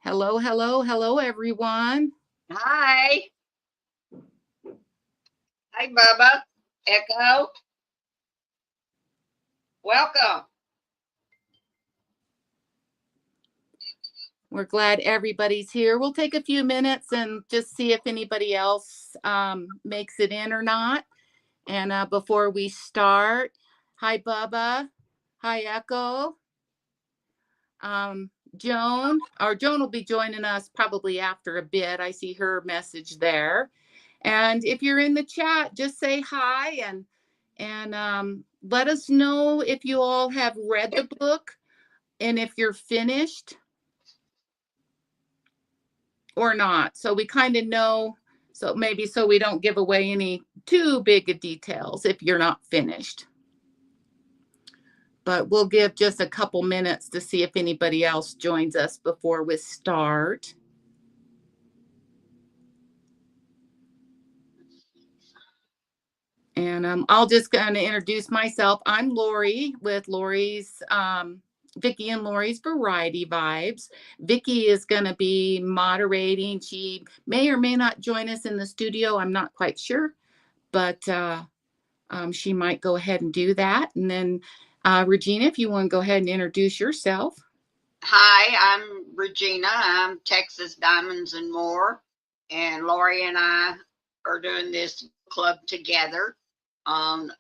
Hello, hello, hello, everyone. Hi. Hi, Bubba. Echo. Welcome. We're glad everybody's here. We'll take a few minutes and just see if anybody else makes it in or not. And before we start, hi, Bubba. Hi, Echo. Joan will be joining us probably after a bit. I see her message there. And if you're in the chat, just say hi and let us know if you all have read the book and if you're finished or not. So we kind of know, so we don't give away any too big of details if you're not finished. But we'll give just a couple minutes to see if anybody else joins us before we start. And I'll just kind of introduce myself. I'm Lori with Lori's, Vicki and Lori's Variety Vibes. Vicki is going to be moderating. She may or may not join us in the studio. I'm not quite sure, but she might go ahead and do that. And then Regina, if you want to go ahead and introduce yourself. Hi, I'm Regina. I'm Texas Diamonds and More. And Lori and I are doing this club together on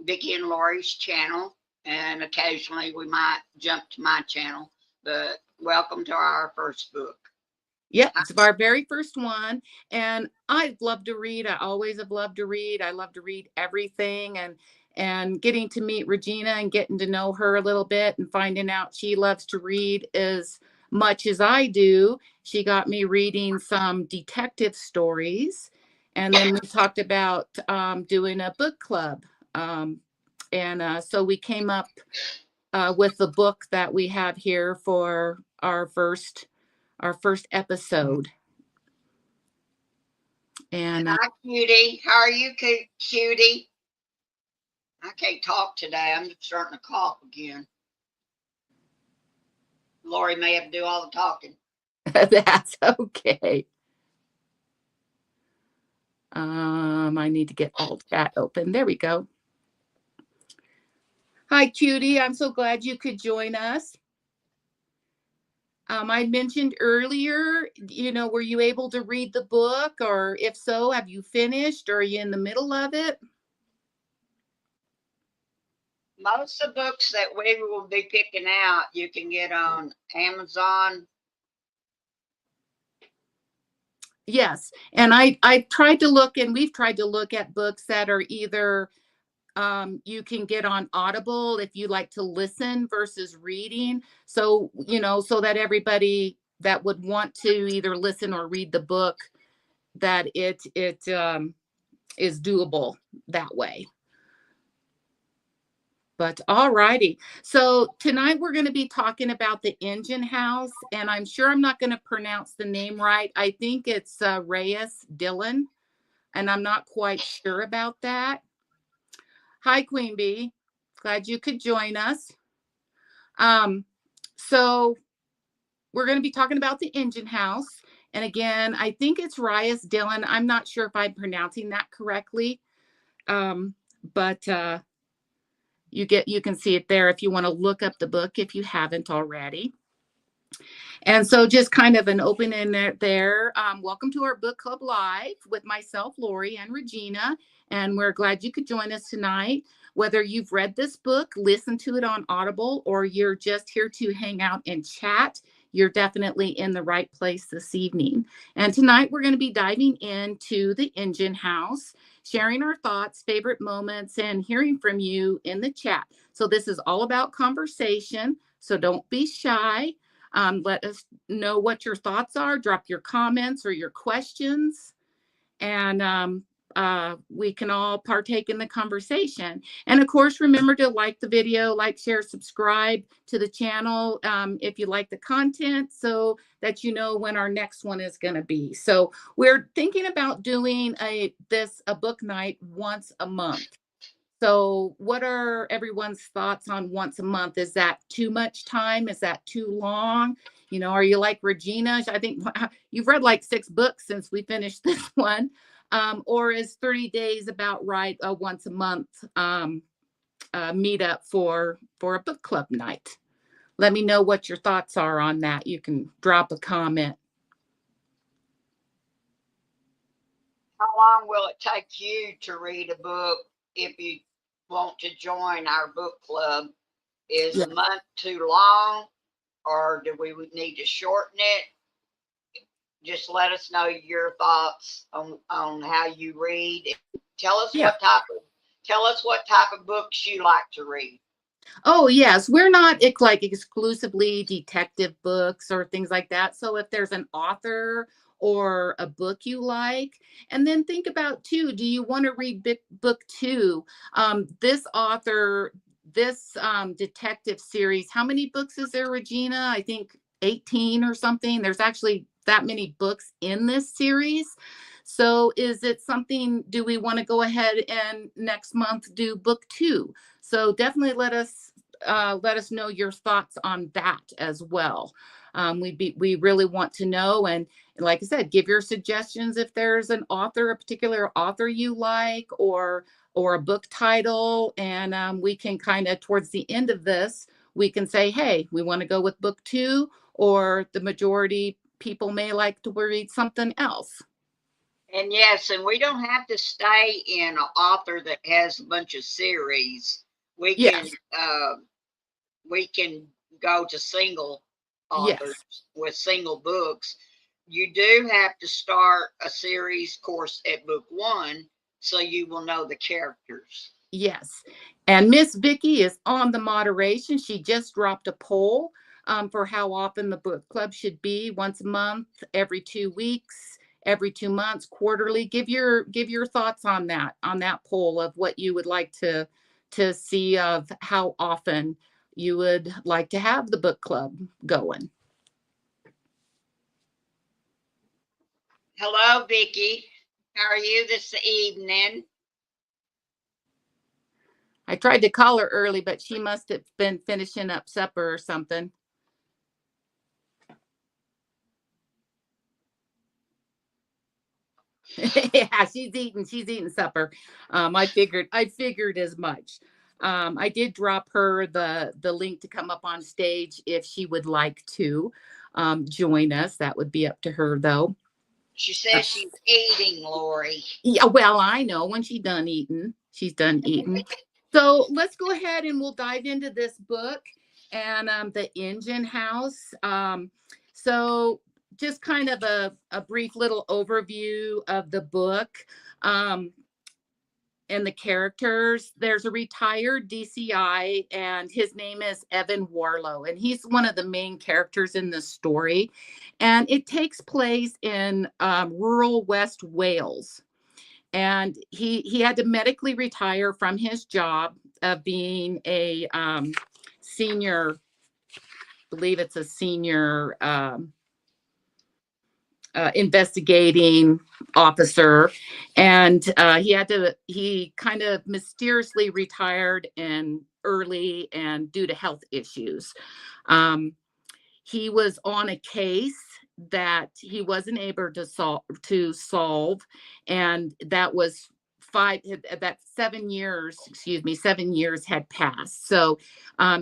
Vicki and Lori's channel. And occasionally we might jump to my channel. But welcome to our first book. Yep, it's our very first one. And I love to read. I always have loved to read. I love to read everything. And getting to meet Regina and getting to know her a little bit and finding out she loves to read as much as I do. She got me reading some detective stories. And then we talked about doing a book club. So we came up with the book that we have here for our first episode. And hi, Cutie. How are you, Cutie? I can't talk today. I'm just starting to cough again. Lori may have to do all the talking. That's okay. I need to get alt chat open. There we go. Hi, Cutie. I'm so glad you could join us. I mentioned earlier, were you able to read the book? Or if so, have you finished? Or are you in the middle of it? Most of the books that we will be picking out, you can get on Amazon. Yes. And I tried to look, and we've tried to look at books that are either you can get on Audible if you like to listen versus reading. So, so that everybody that would want to either listen or read the book, that it is doable that way. But all righty. So tonight we're going to be talking about the Engine House, and I'm sure I'm not going to pronounce the name right. I think it's Reyes Dillon, and I'm not quite sure about that. Hi, Queen Bee. Glad you could join us. So we're going to be talking about the Engine House. And again, I think it's Reyes Dillon. I'm not sure if I'm pronouncing that correctly. But you can see it there if you want to look up the book if you haven't already. And so just kind of an open in there. Welcome to our book club live with myself, Lori, and Regina. And we're glad you could join us tonight. Whether you've read this book, listened to it on Audible, or you're just here to hang out and chat, you're definitely in the right place this evening. And tonight we're going to be diving into the Engine House, sharing our thoughts, favorite moments, and hearing from you in the chat. So this is all about conversation. So don't be shy. Let us know what your thoughts are. Drop your comments or your questions, and we can all partake in the conversation. And of course, remember to like the video, like, share, subscribe to the channel if you like the content, so that you know when our next one is going to be. So we're thinking about doing a book night once a month. So, what are everyone's thoughts on once a month? Is that too much time? Is that too long? Are you like Regina? I think you've read like 6 books since we finished this one. Or is 30 days about right? Once a month meet up for a book club night. Let me know what your thoughts are on that. You can drop a comment. How long will it take you to read a book if you want to join our book club? Is Yeah. a month too long, or do we need to shorten it? Just let us know your thoughts on how you read. Tell us Yeah. what type of books you like to read. Oh, yes. We're not like exclusively detective books or things like that. So if there's an author or a book you like, and then think about too, do you want to read book two? This author, this detective series, how many books is there, Regina? I think 18 or something. There's actually that many books in this series. So is it something, do we want to go ahead and next month do book two? So definitely let us know your thoughts on that as well. We really want to know, and like I said, give your suggestions if there's an author, a particular author you like, or a book title, and we can kind of towards the end of this, we can say, hey, we want to go with book two, or the majority people may like to read something else. And yes, and we don't have to stay in an author that has a bunch of series. We can Yes, uh, we can go to single authors yes. with single books. You do have to start a series course at book one so you will know the characters. Yes. And Miss Vicky is on the moderation. She just dropped a poll for how often the book club should be: once a month, every 2 weeks, every 2 months, quarterly. Give your thoughts on that poll of what you would like to see of how often you would like to have the book club going. Hello, Vicky. How are you this evening? I tried to call her early, but she must have been finishing up supper or something. Yeah, she's eating supper. I figured as much. I did drop her the link to come up on stage if she would like to join us. That would be up to her though. She Uh, says she's eating, Lori. yeah, well, I know when she's done eating, she's done eating. So let's go ahead and we'll dive into this book and the Engine House. So just kind of a brief little overview of the book. Um, and the characters. There's a retired DCI, and his name is Evan Warlow, and he's one of the main characters in this story. And it takes place in rural West Wales. And he had to medically retire from his job of being a senior, I believe it's a senior investigating officer, and he kind of mysteriously retired and early and due to health issues. um, he was on a case that he wasn't able to solve, and that was 7 years, excuse me, 7 years had passed. So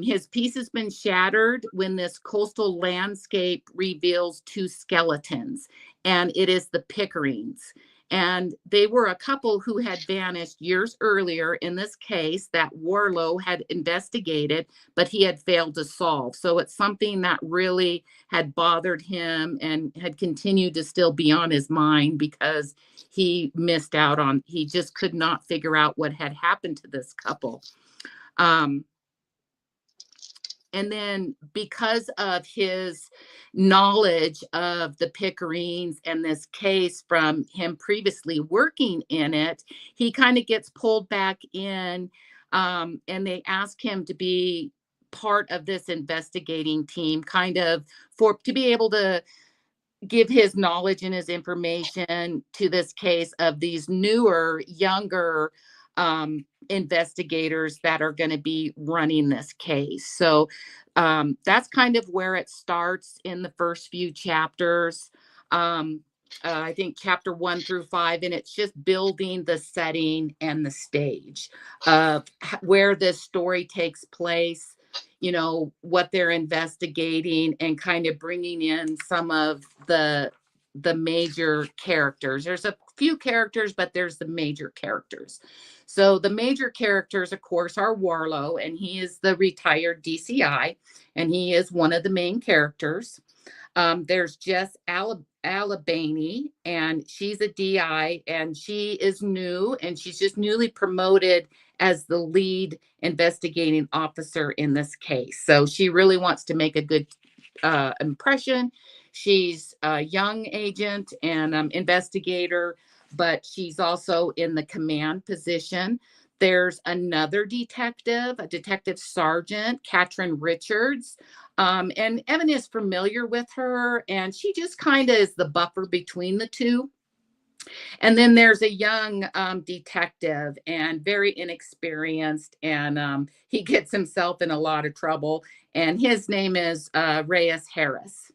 his piece has been shattered when this coastal landscape reveals 2 skeletons, and it is the Pickerings. And they were a couple who had vanished years earlier in this case that Warlow had investigated, but he had failed to solve. So it's something that really had bothered him and had continued to still be on his mind because he just could not figure out what had happened to this couple. Um, and then because of his knowledge of the Pickerings and this case from him previously working in it, he kind of gets pulled back in, and they ask him to be part of this investigating team, kind of for to be able to give his knowledge and his information to this case of these newer, younger investigators that are going to be running this case. So that's kind of where it starts in the first few chapters. Um, I think chapter 1 through 5, and it's just building the setting and the stage of where this story takes place, what they're investigating, and kind of bringing in some of the major characters. There's a few characters, but there's the major characters. So the major characters, of course, are Warlow, and he is the retired DCI, and he is one of the main characters. There's Jess Alabani, and she's a DI, and she is new, and she's just newly promoted as the lead investigating officer in this case. So she really wants to make a good impression. She's a young agent and investigator, but she's also in the command position. There's another detective, a detective sergeant, Katrin Richards. And Evan is familiar with her, and she just kind of is the buffer between the two. And then there's a young detective and very inexperienced, and he gets himself in a lot of trouble. And his name is Reyes Harris.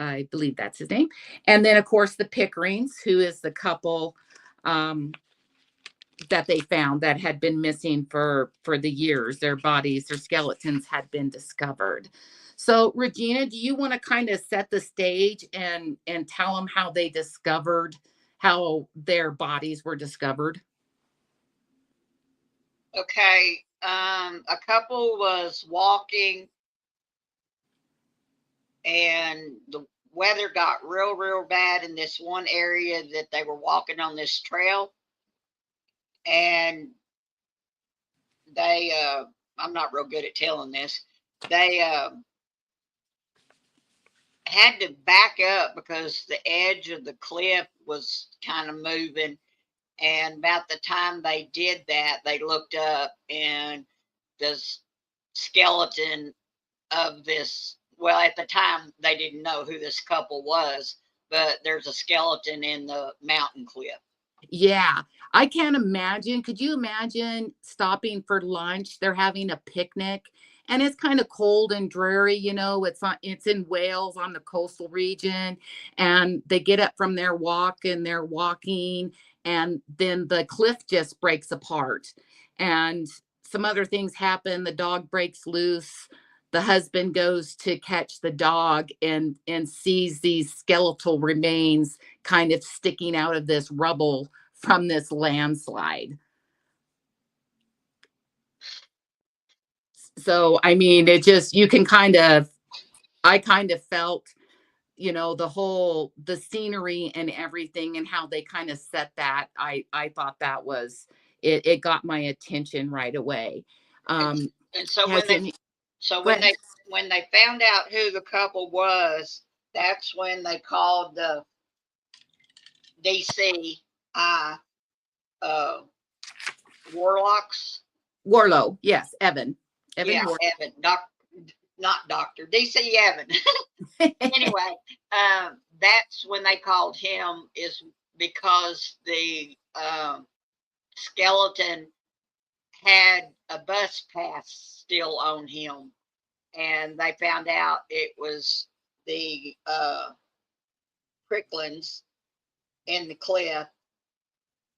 I believe that's his name. And then, of course, the Pickerings, who is the couple that they found that had been missing for the years. Their bodies, their skeletons had been discovered. So, Regina, do you want to kind of set the stage and tell them how they discovered how their bodies were discovered? Okay. A couple was walking, and the weather got real bad in this one area that they were walking on this trail, and they I'm not real good at telling this. They had to back up because the edge of the cliff was kind of moving. And about the time they did that, they looked up, and the skeleton of this, well, at the time they didn't know who this couple was, but there's a skeleton in the mountain cliff. Yeah, I can't imagine. Could you imagine stopping for lunch? They're having a picnic, and it's kind of cold and dreary, it's in Wales on the coastal region, and they get up from their walk and they're walking, and then the cliff just breaks apart, and some other things happen. The dog breaks loose. The husband goes to catch the dog and sees these skeletal remains kind of sticking out of this rubble from this landslide. So, I mean, it just, you can I kind of felt, the scenery and everything and how they kind of set that. I thought that was, it got my attention right away. And, Um, and so has any, Go ahead. when they found out who the couple was, that's when they called the DCI warlocks. Warlow. Yes. Evan Yeah, Warlow. Evan, not Doctor DC Evan. Anyway, that's when they called him, is because the skeleton had a bus pass still on him, and they found out it was the Cricklins in the cliff.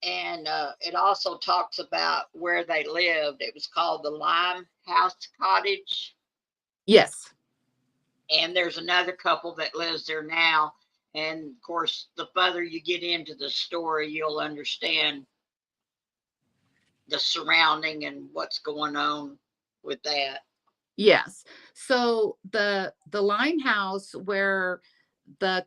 And it also talks about where they lived. It was called the Lime House Cottage. Yes. And there's another couple that lives there now. And of course, the further you get into the story, you'll understand the surrounding and what's going on with that. Yes. So the Lime House where the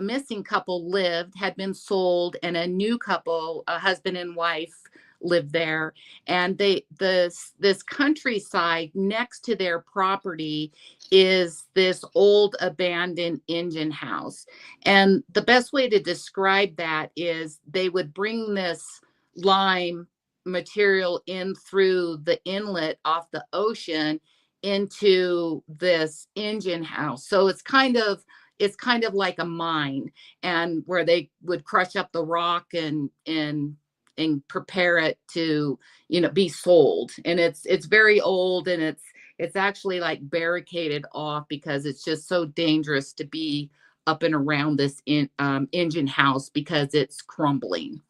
missing couple lived, had been sold, and a new couple, a husband and wife, lived there. And this countryside next to their property is this old abandoned engine house. And the best way to describe that is they would bring this lime material in through the inlet off the ocean into this engine house. So it's kind of like a mine, and where they would crush up the rock and and prepare it to, be sold. And it's very old, and it's actually like barricaded off because it's just so dangerous to be up and around this engine house because it's crumbling.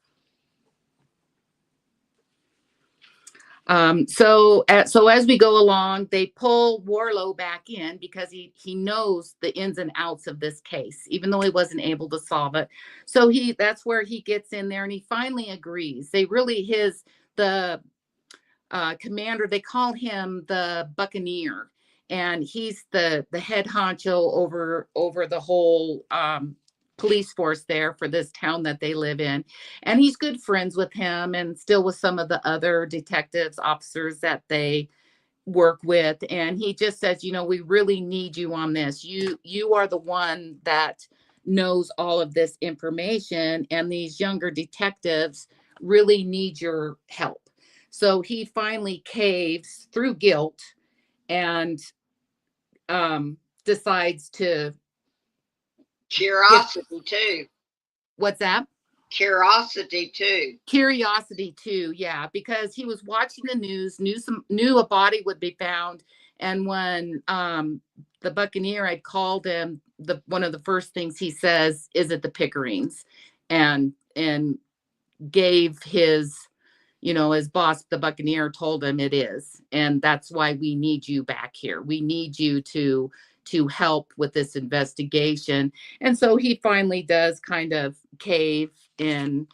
So as we go along, they pull Warlow back in because he knows the ins and outs of this case, even though he wasn't able to solve it. So that's where he gets in there, and he finally agrees. The commander, they call him the Buccaneer, and he's the head honcho over the whole police force there for this town that they live in. And he's good friends with him and still with some of the other detectives, officers that they work with. And he just says, we really need you on this. You are the one that knows all of this information, and these younger detectives really need your help. So he finally caves through guilt and decides to Curiosity too. What's that? Curiosity too. Curiosity too, yeah, because he was watching the news, knew a body would be found, and when the Buccaneer had called him, one of the first things he says, "Is it the Pickerings?" and gave his boss, the Buccaneer, told him it is, and that's why we need you back here. We need you to help with this investigation. And so he finally does kind of cave in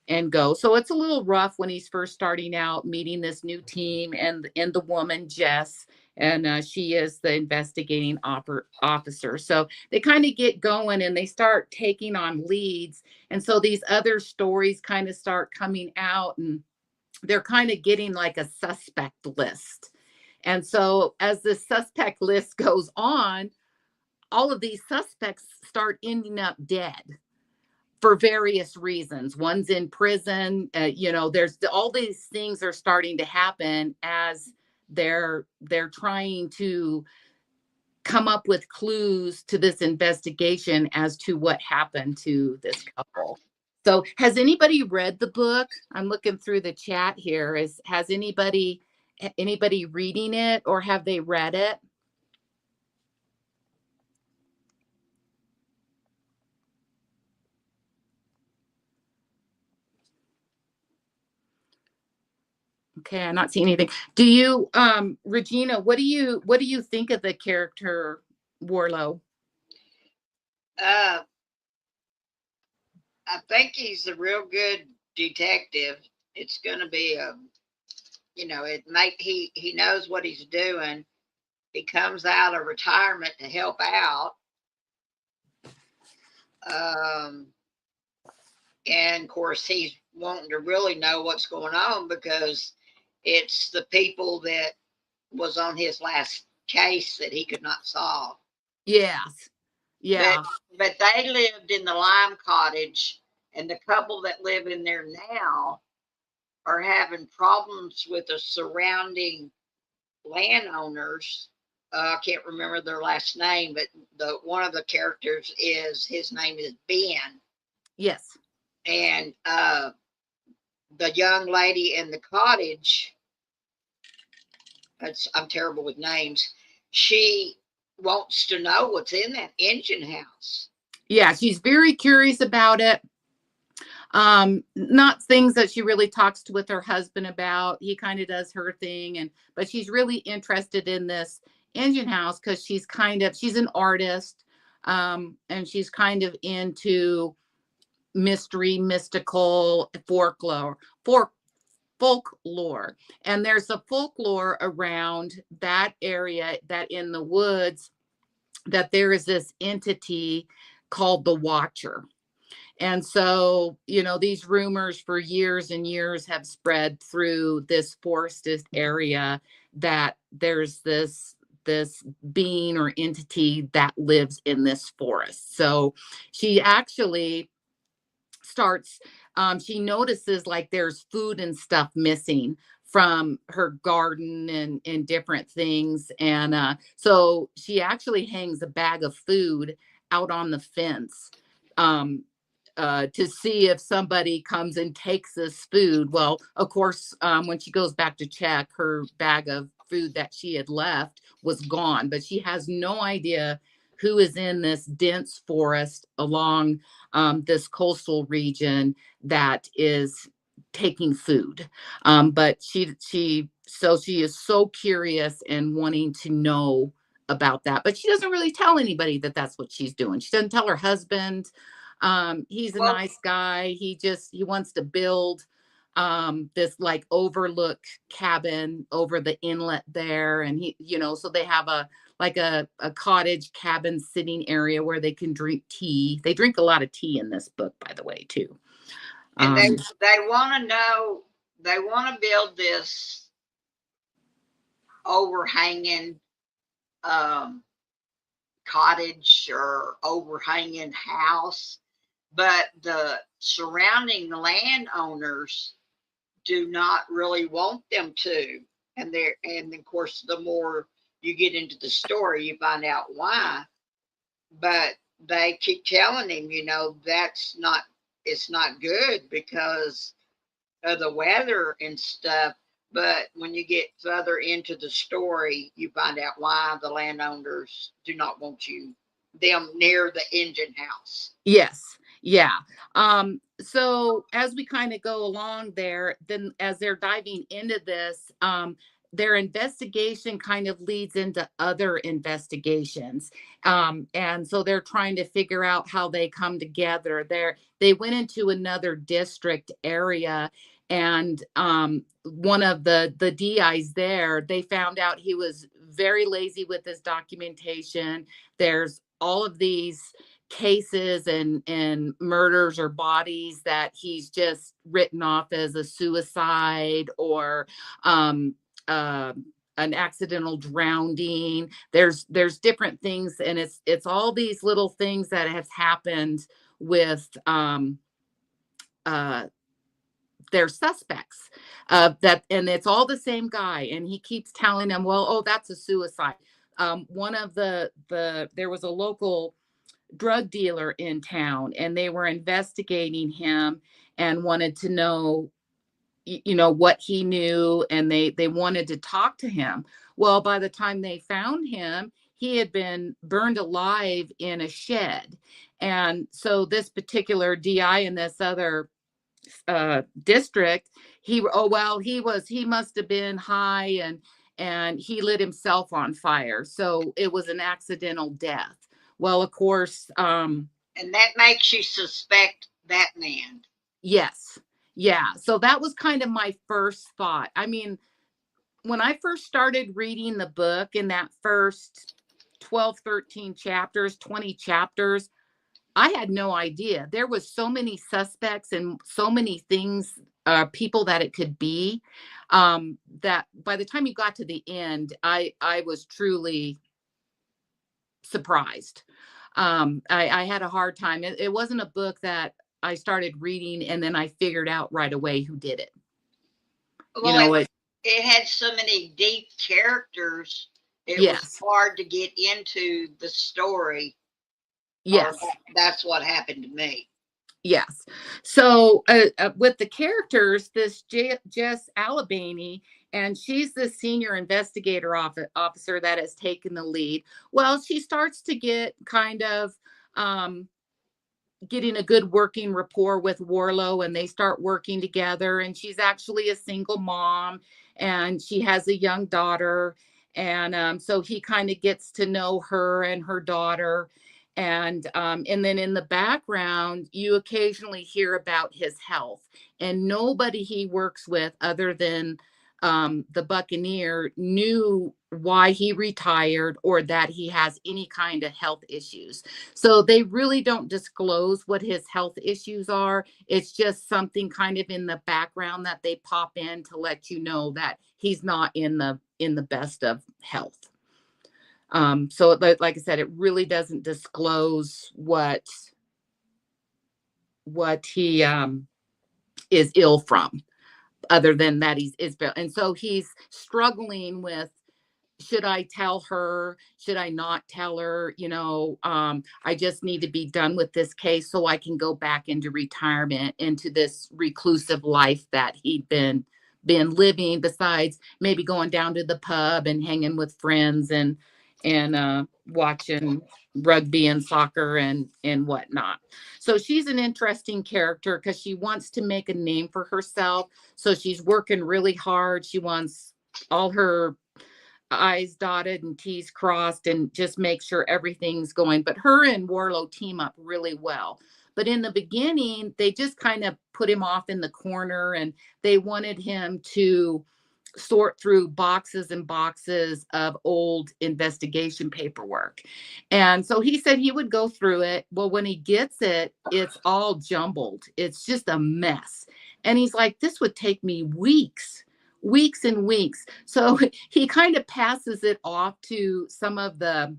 and go. So it's a little rough when he's first starting out, meeting this new team and the woman Jess, and she is the investigating officer. So they kind of get going and they start taking on leads, and so these other stories kind of start coming out, and they're kind of getting like a suspect list. And so as the suspect list goes on, all of these suspects start ending up dead for various reasons. One's in prison. There's all these things are starting to happen as they're trying to come up with clues to this investigation as to what happened to this couple. So has anybody read the book? I'm looking through the chat here. Has anybody reading it, or have they read it? Okay, I'm not seeing anything. Do you, Regina, what do you think of the character Warlow? I think he's a real good detective. It's going to be he knows what he's doing. He comes out of retirement to help out. And of course, he's wanting to really know what's going on because it's the people that was on his last case that he could not solve. Yes. Yeah. But they lived in the Lime Cottage, and the couple that live in there now are having problems with the surrounding landowners. I can't remember their last name, but one of the characters his name is Ben. Yes. And the young lady in the cottage, I'm terrible with names. She wants to know what's in that engine house. Yeah, she's very curious about it. Not things that she really talks with her husband about. He kind of does her thing, but she's really interested in this engine house because she's an artist, and she's kind of into mystery, mystical folklore. And there's a folklore around that area, that in the woods, that there is this entity called the Watcher. And so, these rumors for years and years have spread through this forested area that there's this being or entity that lives in this forest. So she actually she notices like there's food and stuff missing from her garden and different things. And so she actually hangs a bag of food out on the fence, to see if somebody comes and takes this food. Well, of course, when she goes back to check, her bag of food that she had left was gone, but she has no idea who is in this dense forest along this coastal region that is taking food. But she is so curious and wanting to know about that, but she doesn't really tell anybody that that's what she's doing. She doesn't tell her husband. He's a Well, nice guy. He wants to build this like overlook cabin over the inlet there, and so they have a cottage cabin sitting area where they can drink tea. They drink a lot of tea in this book, by the way, too. and they want to know, they want to build this overhanging cottage or overhanging house, but the surrounding landowners do not really want them to. And of course, the more you get into the story, you find out why. But they keep telling him, that's not, it's not good because of the weather and stuff. But when you get further into the story, you find out why the landowners do not want them near the engine house. Yes. Yeah. So as we kind of go along there, then as they're diving into this, their investigation kind of leads into other investigations. And so they're trying to figure out how they come together. They went into another district area, and one of the DIs there, they found out he was very lazy with his documentation. There's all of these cases and murders or bodies that he's just written off as a suicide or um uh, an accidental drowning. There's different things, and it's all these little things that have happened with uh their suspects, that, and it's all the same guy, and he keeps telling them, well, oh, that's a suicide. One of there was a local drug dealer in town, and they were investigating him and wanted to know what he knew, and they wanted to talk to him. Well, by the time they found him, he had been burned alive in a shed. And so this particular DI in this other district, he must have been high, and he lit himself on fire, so it was an accidental death. Well, of course, And that makes you suspect that man. yes. Yeah. So that was kind of my first thought. I mean, when I first started reading the book in that first 12, 13 chapters, 20 chapters, I had no idea. There was so many suspects and so many things, people that it could be, that by the time you got to the end, I was truly surprised. I had a hard time. It wasn't a book that I started reading and then I figured out right away who did it. You Well, know, it had so many deep characters. It was yes, hard to get into the story, or yes. that's what happened to me. Yes. So with the characters, this Jess Alabany, and she's the senior investigator officer that has taken the lead. Well, she starts to get kind of um, getting a good working rapport with Warlow, and they start working together. And she's actually a single mom, and she has a young daughter. And so he kind of gets to know her and her daughter. And then in the background, you occasionally hear about his health, and nobody he works with other than the Buccaneer knew why he retired or that he has any kind of health issues. So they really don't disclose what his health issues are. It's just something kind of in the background that they pop in to let you know that he's not in the best of health. So like I said, it really doesn't disclose what he is ill from, other than that he's Israel. And so he's struggling with should I tell her? Should I not tell her? I just need to be done with this case so I can go back into retirement, into this reclusive life that he'd been living, besides maybe going down to the pub and hanging with friends and watching rugby and soccer and whatnot. So she's an interesting character because she wants to make a name for herself. So she's working really hard. She wants all her I's dotted and T's crossed and just make sure everything's going. But her and Warlow team up really well. But in the beginning, they just kind of put him off in the corner, and they wanted him to sort through boxes and boxes of old investigation paperwork. And so he said he would go through it. Well, when he gets it, it's all jumbled. It's just a mess. And he's like, this would take me weeks and weeks. So he kind of passes it off to some of the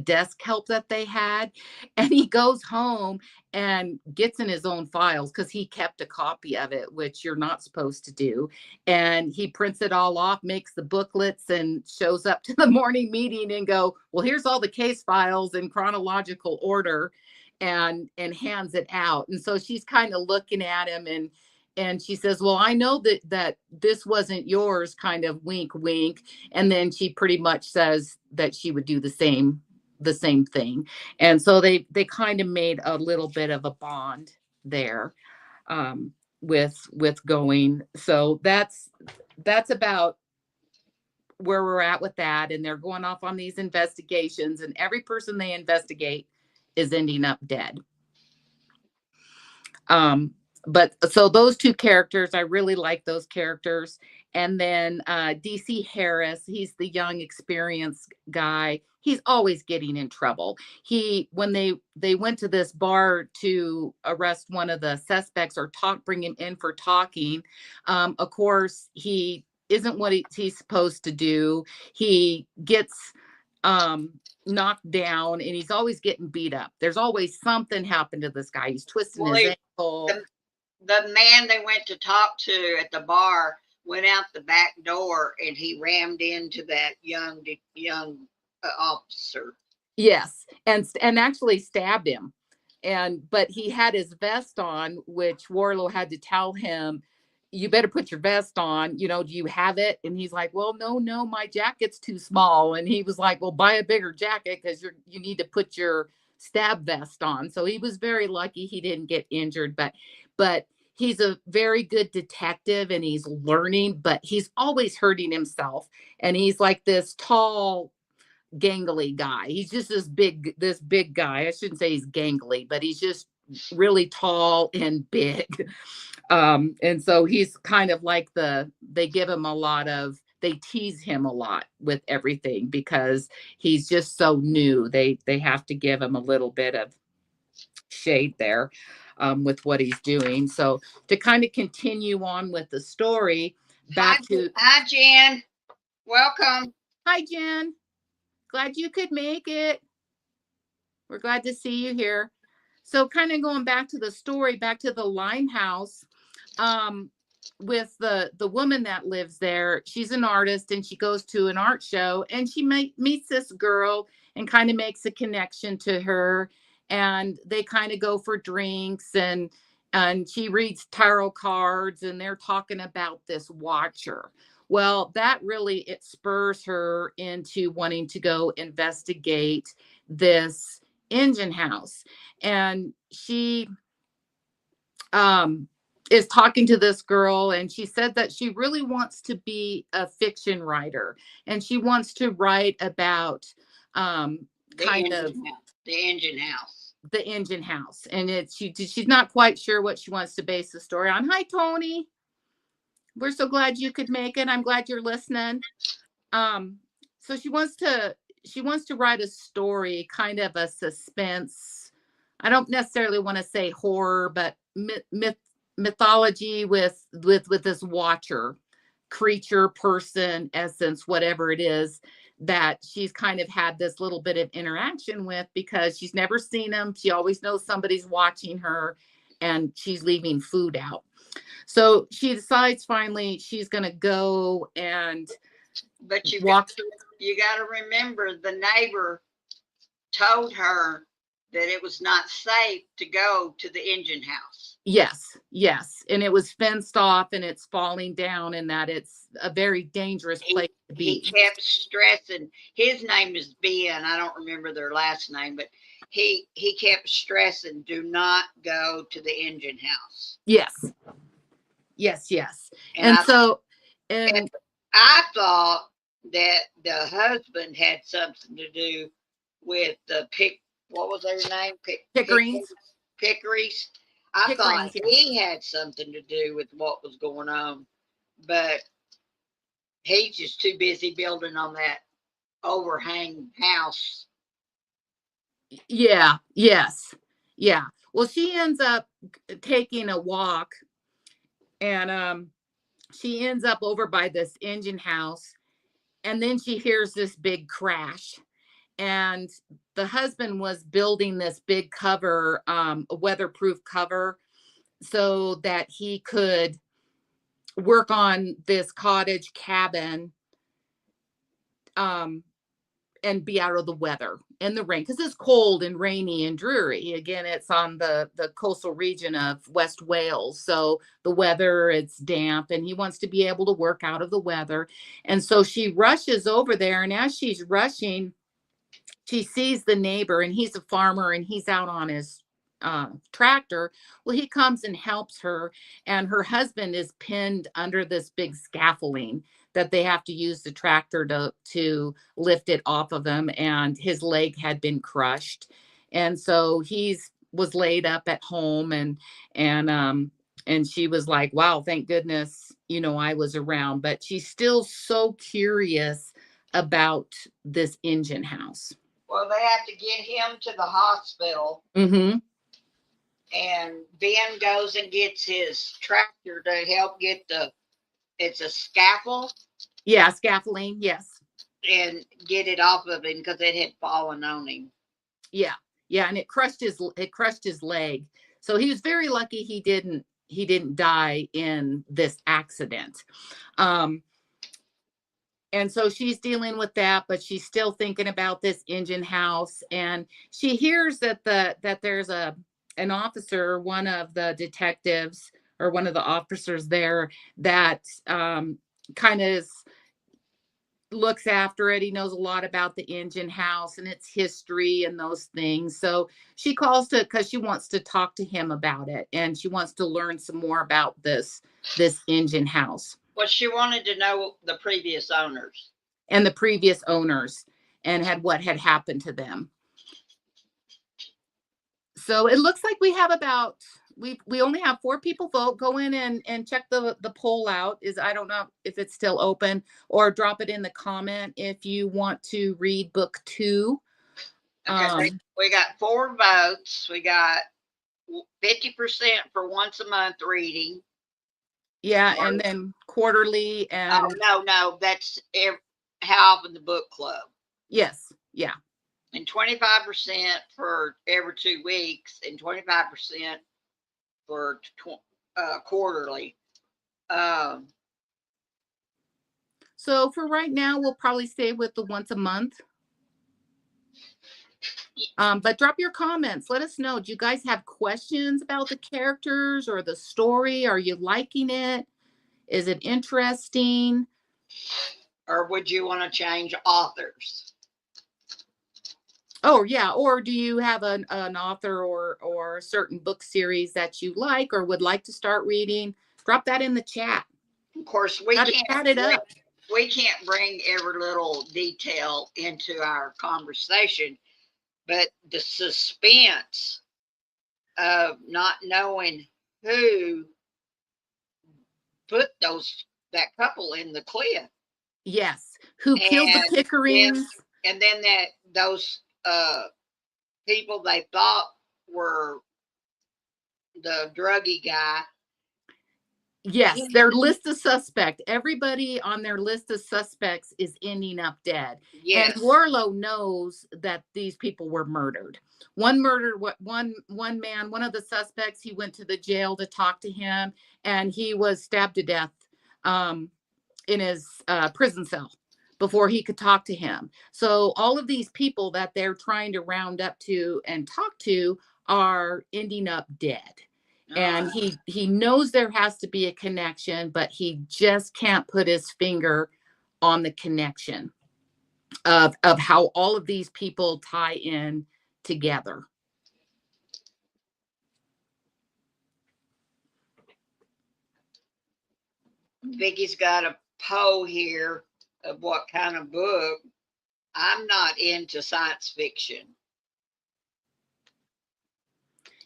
desk help that they had, and he goes home and gets in his own files because he kept a copy of it, which you're not supposed to do. And he prints it all off, makes the booklets, and shows up to the morning meeting and go, well, here's all the case files in chronological order, and hands it out. And so she's kind of looking at him, and she says, well, I know that this wasn't yours, kind of wink wink. And then she pretty much says that she would do the same thing. And so they kind of made a little bit of a bond there, with going. So that's about where we're at with that. And they're going off on these investigations, and every person they investigate is ending up dead. But so those two characters, I really like those characters. And then DC Harris, he's the young, experienced guy. He's always getting in trouble. When they went to this bar to arrest one of the suspects, or bring him in for talking, of course, he isn't what he's supposed to do. He gets knocked down, and he's always getting beat up. There's always something happened to this guy. He's twisting his ankle. The man they went to talk to at the bar went out the back door, and he rammed into that young officer. Yes, and actually stabbed him. But he had his vest on, which Warlow had to tell him, you better put your vest on. Do you have it? And he's like, well, no, my jacket's too small. And he was like, well, buy a bigger jacket because you need to put your stab vest on. So he was very lucky he didn't get injured, but he's a very good detective, and he's learning, but he's always hurting himself. And he's like this tall, gangly guy. He's just this big guy. I shouldn't say he's gangly, but he's just really tall and big. And so he's kind of like they give him they tease him a lot with everything because he's just so new. They have to give him a little bit of shade there, with what he's doing. So to kind of continue on with the story, Hi, Jen. Welcome. Hi, Jen. Glad you could make it. We're glad to see you here. So kind of going back to the story, back to the Limehouse, with the woman that lives there. She's an artist, and she goes to an art show, and she meets this girl and kind of makes a connection to her, and they kind of go for drinks, and she reads tarot cards, and they're talking about this watcher. Well, that really, it spurs her into wanting to go investigate this engine house. And she is talking to this girl, and she said that she really wants to be a fiction writer, and she wants to write about the engine house. And she's not quite sure what she wants to base the story on. Hi, Tony. We're so glad you could make it. I'm glad you're listening. So she wants to write a story, kind of a suspense. I don't necessarily want to say horror, but mythology with this watcher, creature, person, essence, whatever it is, that she's kind of had this little bit of interaction with, because she's never seen them. She always knows somebody's watching her, and she's leaving food out. So she decides finally she's going to go and But walk. you got to remember the neighbor told her that it was not safe to go to the engine house. Yes, yes. And it was fenced off and it's falling down and that it's a very dangerous place to He be. kept stressing. His name is Ben. I don't remember their last name, but he kept stressing, do not go to the engine house. Yes. Yes, yes. And And I so, and and I thought that the husband had something to do with the what was their name? Pickerings, Pickeries. I thought Pickerings, yes. he had something to do with what was going on, but he's just too busy building on that overhang house. Yeah, yes. Yeah. Well, she ends up taking a walk and she ends up over by this engine house and then she hears this big crash and the husband was building this big cover, a weatherproof cover so that he could work on this cottage cabin um and be out of the weather and the rain because it's cold and rainy and dreary. Again, it's on the coastal region of West Wales, so the weather, it's damp and he wants to be able to work out of the weather. And so she rushes over there, and as she's rushing, she sees the neighbor, and he's a farmer and he's out on his tractor. Well, he comes and helps her, and her husband is pinned under this big scaffolding that they have to use the tractor to lift it off of him, and his leg had been crushed, and so he's was laid up at home, and she was like, wow, thank goodness, I was around. But she's still so curious about this engine house. Well, they have to get him to the hospital, Mm-hmm. and Ben goes and gets his tractor to help get it's a scaffold. Yeah, scaffolding. Yes. And get it off of him because it had fallen on him. Yeah, yeah, and it crushed his leg. So he was very lucky he didn't die in this accident. Um, and so she's dealing with that, but she's still thinking about this engine house, and she hears that there's an officer, one of the detectives or one of the officers there that kind of looks after it. He knows a lot about the engine house and its history and those things. So she calls to because she wants to talk to him about it, and she wants to learn some more about this engine house. Well, she wanted to know the previous owners. And the previous owners and what had happened to them. So it looks like we have about we only have 4 people vote. Go in and check the poll out. I don't know if it's still open, or drop it in the comment if you want to read book 2. Okay, we got 4 votes. We got 50% for once a month reading. Yeah, and then quarterly and no, that's how often the book club. Yes, yeah. And 25% for every 2 weeks, and 25% for quarterly. So for right now, we'll probably stay with the once a month. But drop your comments. Let us know. Do you guys have questions about the characters or the story? Are you liking it? Is it interesting? Or would you want to change authors? Oh, yeah. Or do you have an author or a certain book series that you like or would like to start reading? Drop that in the chat. Of course, we can't chat it up. We can't bring every little detail into our conversation, but the suspense of not knowing who put that couple in the cliff. Yes. Who killed the Pickerings? And then those people they thought were the druggy guy. Yes, their list of suspects. Everybody on their list of suspects is ending up dead. Yes. And Warlow knows that these people were murdered. One man, one of the suspects, he went to the jail to talk to him, and he was stabbed to death in his prison cell before he could talk to him. So all of these people that they're trying to round up to and talk to are ending up dead. And he knows there has to be a connection, but he just can't put his finger on the connection of how all of these people tie in together. Vicky's got a poll here of what kind of book. I'm not into science fiction.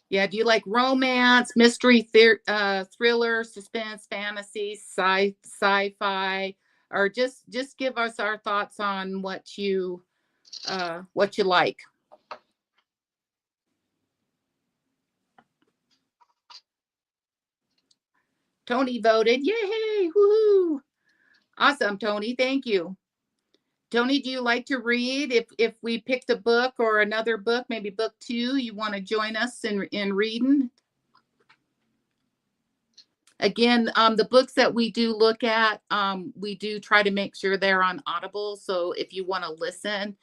Yeah, do you like romance, mystery, thriller, suspense, fantasy, sci-fi, or just give us our thoughts on what you like? Tony voted. Yay! Woohoo! Awesome, Tony. Thank you. Tony, do you like to read? If we picked a book or another book, maybe book 2, you want to join us in reading? Again, the books that we do look at, we do try to make sure they're on Audible. So if you want to listen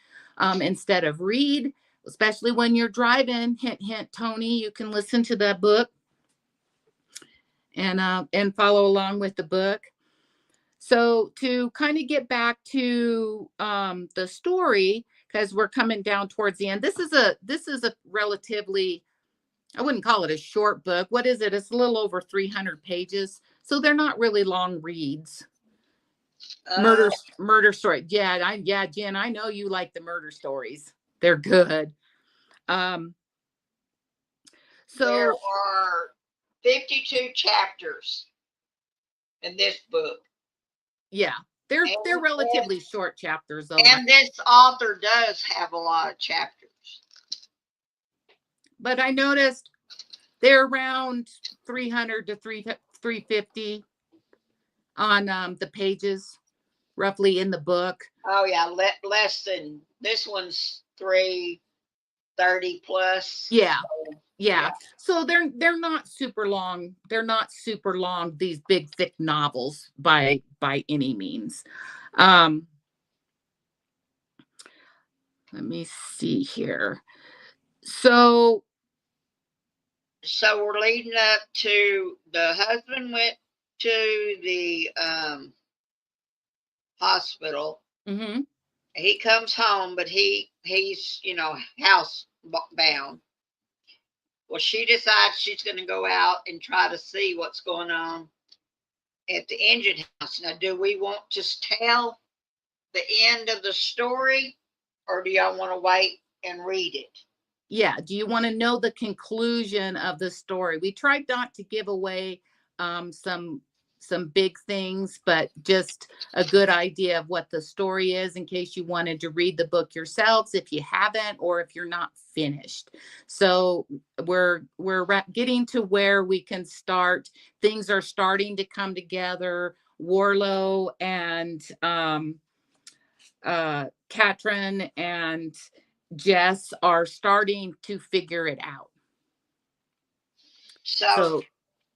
instead of read, especially when you're driving, hint, hint, Tony, you can listen to that book and follow along with the book. So to kind of get back to the story, because we're coming down towards the end, this is a relatively, I wouldn't call it a short book. What is it? It's a little over 300 pages. So they're not really long reads. Murder story. Yeah, Jen, I know you like the murder stories. They're good. So there are 52 chapters in this book. Yeah, they're relatively short chapters though. And this author does have a lot of chapters. But I noticed they're around 300 to 350 on the pages, roughly in the book. Oh yeah, less than this one's 330 plus. Yeah. So they're not super long. They're not super long, these big thick novels by any means. Let me see here. So we're leading up to the husband went to the hospital. Mm-hmm. He comes home, but he's house bound. Well, she decides she's going to go out and try to see what's going on at the engine house. Now, do we want to tell the end of the story, or do y'all want to wait and read it? Yeah. Do you want to know the conclusion of the story? We tried not to give away some big things, but just a good idea of what the story is in case you wanted to read the book yourselves if you haven't, or if you're not finished. So we're getting to where we can start. Things are starting to come together. Warlow and Katrin and Jess are starting to figure it out.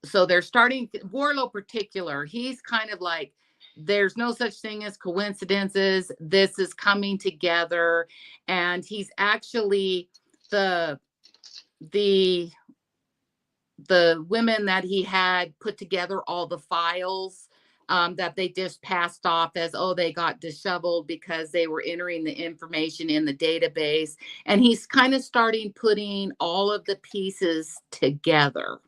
So they're starting, Warlow particular, he's kind of like, there's no such thing as coincidences. This is coming together. And he's actually the women that he had put together all the files that they just passed off as, oh, they got disheveled because they were entering the information in the database. And he's kind of starting putting all of the pieces together.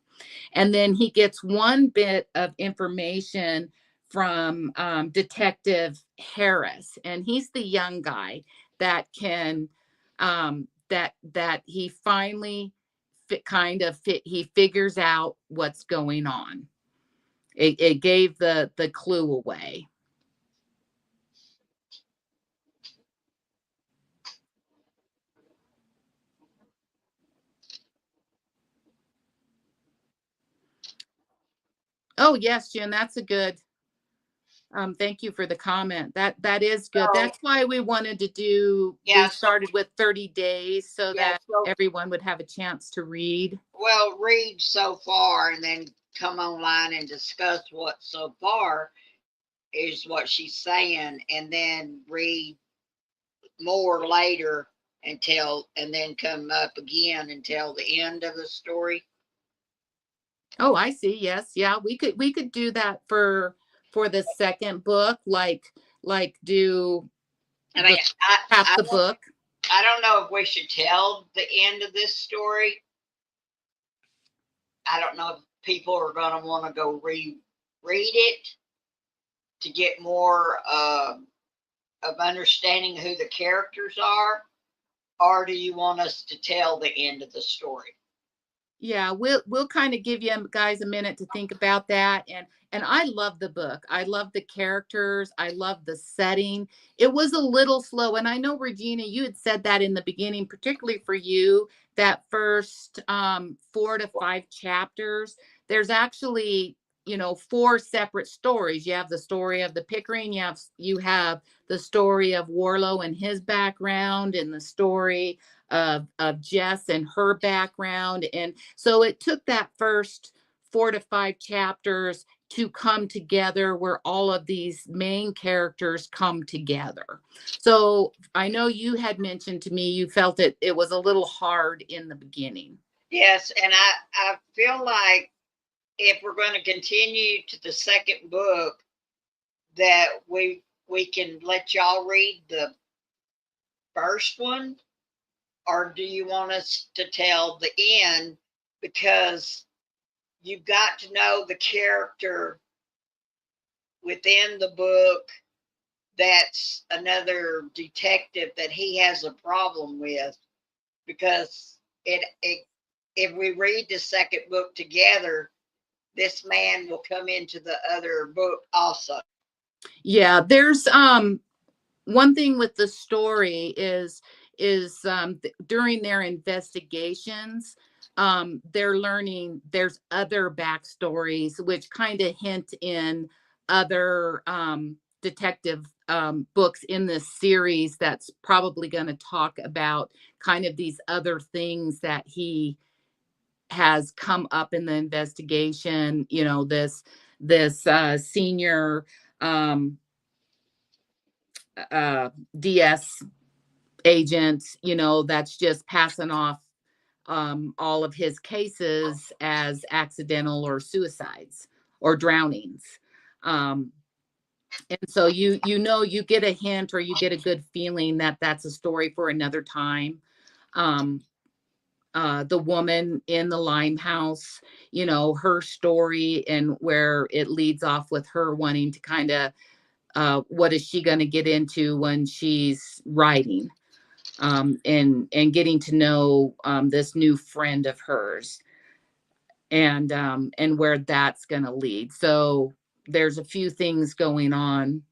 And then he gets one bit of information from Detective Harris. And he's the young guy that can, that he finally he figures out what's going on. It gave the clue away. Oh yes, Jen, that's a good. Thank you for the comment. That is good. That's why we wanted to do. We started with 30 days so that everyone would have a chance to read. Well, read so far and then come online and discuss what so far. is what she's saying, and then read more later and then come up again and tell the end of the story. Oh, I see. Yes. Yeah, we could do that for the second book, like do And I, the I, half I, the don't, book. I don't know if we should tell the end of this story. I don't know if people are going to want to go read it to get more of understanding who the characters are, or do you want us to tell the end of the story? Yeah, we'll kind of give you guys a minute to think about that. And I love the book. I love the characters. I love the setting. It was a little slow, and I know Regina, you had said that in the beginning, particularly for you, that first 4 to 5 chapters. There's actually, four separate stories. You have the story of the Pickering. You have the story of Warlow and his background, and the story of Jess and her background. And so it took that first 4 to 5 chapters to come together where all of these main characters come together. So I know you had mentioned to me you felt it was a little hard in the beginning. Yes, and I feel like if we're going to continue to the second book, that we can let y'all read the first one, or do you want us to tell the end? Because you've got to know the character within the book that's another detective that he has a problem with, because it if we read the second book together, this man will come into the other book also. Yeah, there's one thing with the story is during their investigations, they're learning there's other backstories which kind of hint in other detective books in this series that's probably going to talk about kind of these other things that he has come up in the investigation. This senior um DS agent, that's just passing off all of his cases as accidental or suicides or drownings. Um, and so you get a hint or you get a good feeling that that's a story for another time. Um, the woman in the Limehouse, her story and where it leads off with her wanting to kind of what is she going to get into when she's writing, and getting to know this new friend of hers, and where that's going to lead. So there's a few things going on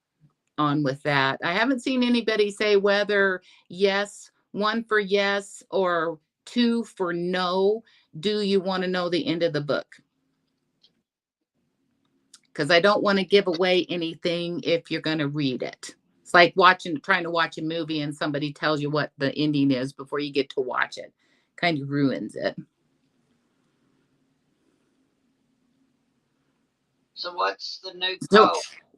with that. I haven't seen anybody say whether yes, one for yes or two for no. Do you want to know the end of the book? Because I don't want to give away anything if you're going to read it. It's like trying to watch a movie and somebody tells you what the ending is before you get to watch it. Kind of ruins it. So what's the new So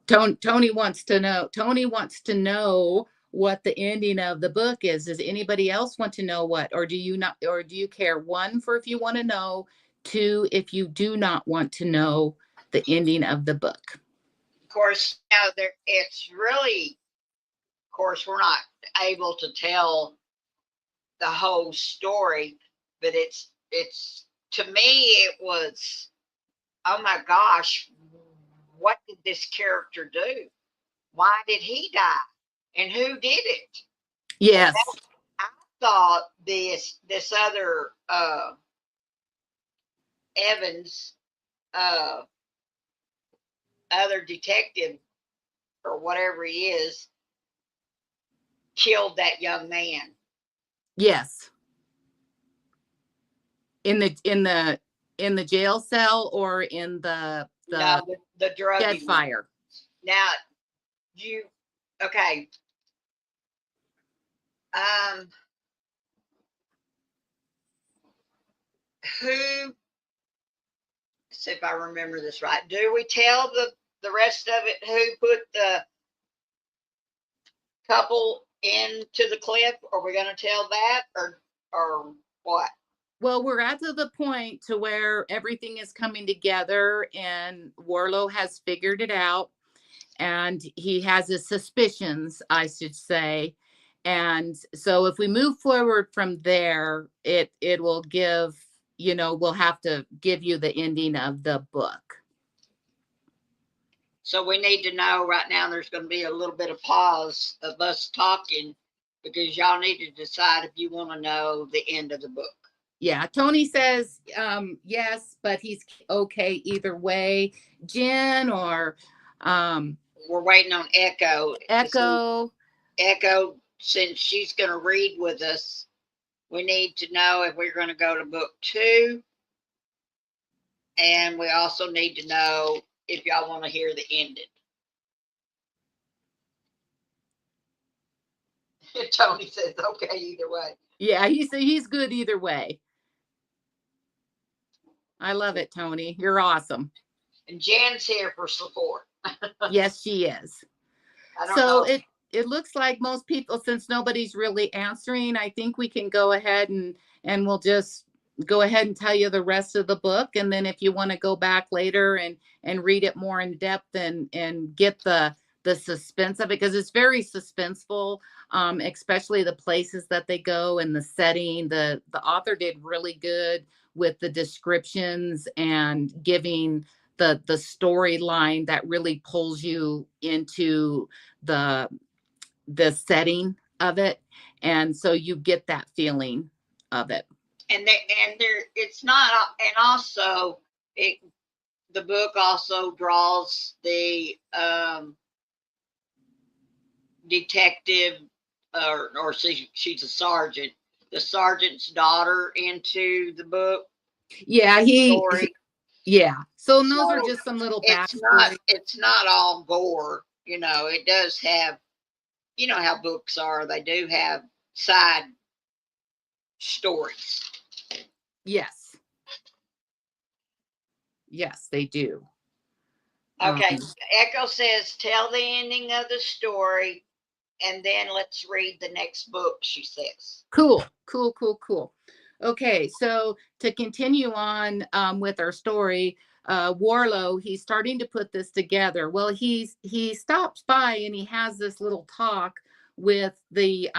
code? Tony wants to know. Tony wants to know what the ending of the book is. Does anybody else want to know what, or do you not, or do you care? One, for if you want to know. Two, if you do not want to know the ending of the book. Of course, now it's really, of course, we're not able to tell the whole story, but it's to me it was, oh my gosh, what did this character do? Why did he die? And who did it? And Yes. I thought this other Evans uh other detective or whatever he is killed that young man. Yes. In the jail cell or in the No, the drug dead dealer. fire. Now you okay. Um who, see if I remember this right. Do we tell the rest of it, who put the couple into the cliff? Are we going to tell that, or what? Well, we're at to the point to where everything is coming together and Warlow has figured it out and he has his suspicions, I should say. And so if we move forward from there, it will give, we'll have to give you the ending of the book. So we need to know right now there's going to be a little bit of pause of us talking because y'all need to decide if you want to know the end of the book. Yeah, Tony says yes, but he's okay either way. Jen or we're waiting on Echo. Echo, since she's going to read with us, we need to know if we're going to go to book 2. And we also need to know if y'all want to hear the ending. Tony says, okay, either way. Yeah, he's good either way. I love it, Tony. You're awesome. And Jan's here for support. Yes, she is. So it looks like most people, since nobody's really answering, I think we can go ahead and we'll just go ahead and tell you the rest of the book. And then if you want to go back later and read it more in depth and get the suspense of it, because it's very suspenseful, especially the places that they go and the setting. The author did really good with the descriptions and giving the storyline that really pulls you into the setting of it, and so you get that feeling of it. And there it's not, and also the book also draws the detective, or she's a sergeant, the sergeant's daughter into the book. Yeah, yeah. So those are just some little backstory. It's not all gore, it does have, how books are, they do have side stories. Yes. Yes, they do. Okay. Echo says, tell the ending of the story and then let's read the next book, she says. Cool. Okay, so to continue on with our story, Warlow, he's starting to put this together. Well, he stops by and he has this little talk with the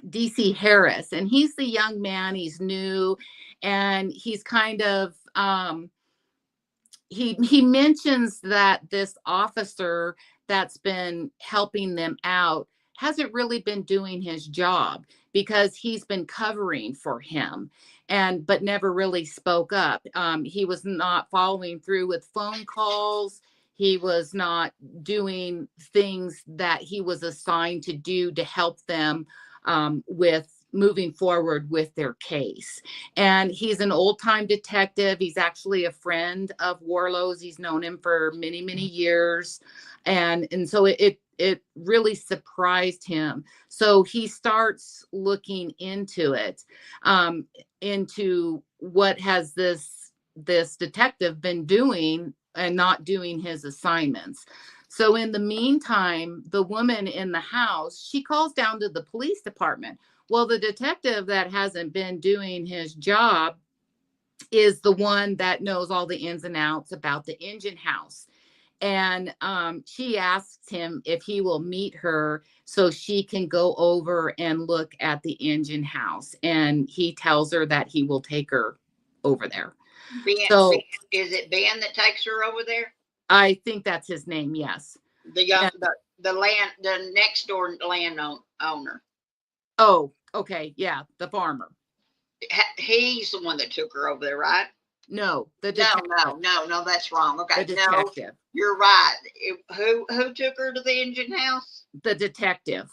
DC Harris, and he's the young man, he's new, and he's kind of he mentions that this officer that's been helping them out hasn't really been doing his job because he's been covering for him but never really spoke up. He was not following through with phone calls. He was not doing things that he was assigned to do to help them with moving forward with their case. And he's an old-time detective. He's actually a friend of Warlow's. He's known him for many, many years. And so it really surprised him. So he starts looking into it, into what has this detective been doing and not doing his assignments. So in the meantime, the woman in the house, she calls down to the police department. Well, the detective that hasn't been doing his job is the one that knows all the ins and outs about the engine house. And she asks him if he will meet her so she can go over and look at the engine house. And he tells her that he will take her over there. So is it Ben that takes her over there? I think that's his name. Yes. The next door landowner. Oh, okay. Yeah. The farmer. He's the one that took her over there, right? No, the detective. No, that's wrong. Okay. The detective. No, you're right. Who took her to the engine house? The detective.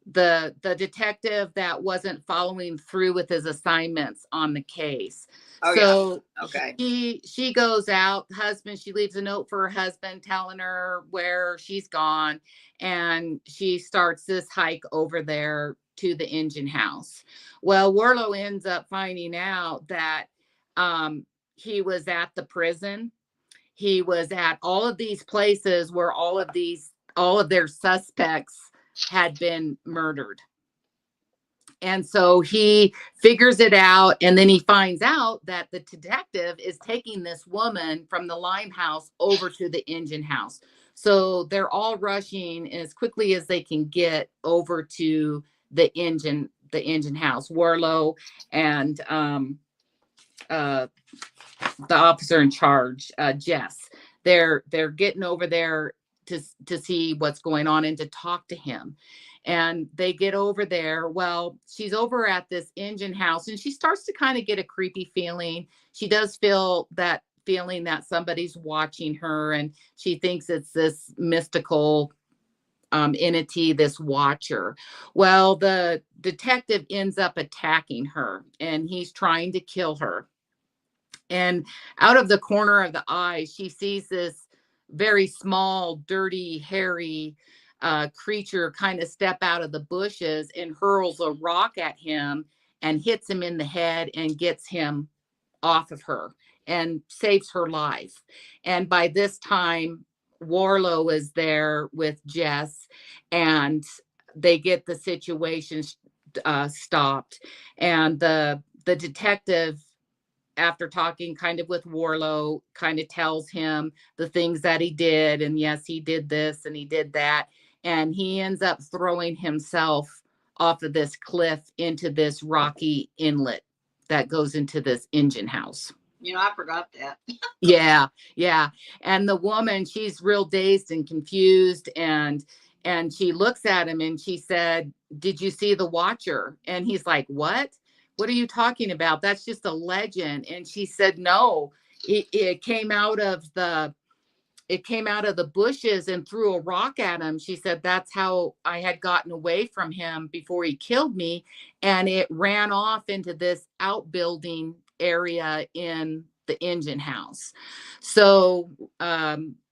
The detective that wasn't following through with his assignments on the case. Oh, so yeah. Okay. She goes out, she leaves a note for her husband telling her where she's gone, and she starts this hike over there to the engine house. Well, Warlow ends up finding out that he was at the prison. he was at all of these places where all of their suspects had been murdered. And so he figures it out, and then he finds out that the detective is taking this woman from the Limehouse over to the engine house. So they're all rushing as quickly as they can get over to the engine house. Warlow and uh, the officer in charge, Jess. They're getting over there to see what's going on and to talk to him. And they get over there. Well, she's over at this engine house, and she starts to kind of get a creepy feeling. She does feel that feeling that somebody's watching her, and she thinks it's this mystical entity, this watcher. Well, the detective ends up attacking her, and he's trying to kill her. And out of the corner of the eye, she sees this very small, dirty, hairy creature kind of step out of the bushes and hurls a rock at him and hits him in the head and gets him off of her and saves her life. And by this time, Warlow is there with Jess, and they get the situation stopped. And the detective, after talking kind of with Warlow, kind of tells him the things that he did. And yes, he did this and he did that. And he ends up throwing himself off of this cliff into this rocky inlet that goes into this engine house. I forgot that. Yeah, yeah. And the woman, she's real dazed and confused, and she looks at him and she said, "Did you see the Watcher?" And he's like, "What? What are you talking about? That's just a legend." And she said, "No, it came out of the bushes and threw a rock at him." She said, "That's how I had gotten away from him before he killed me, and it ran off into this outbuilding area in the engine house." So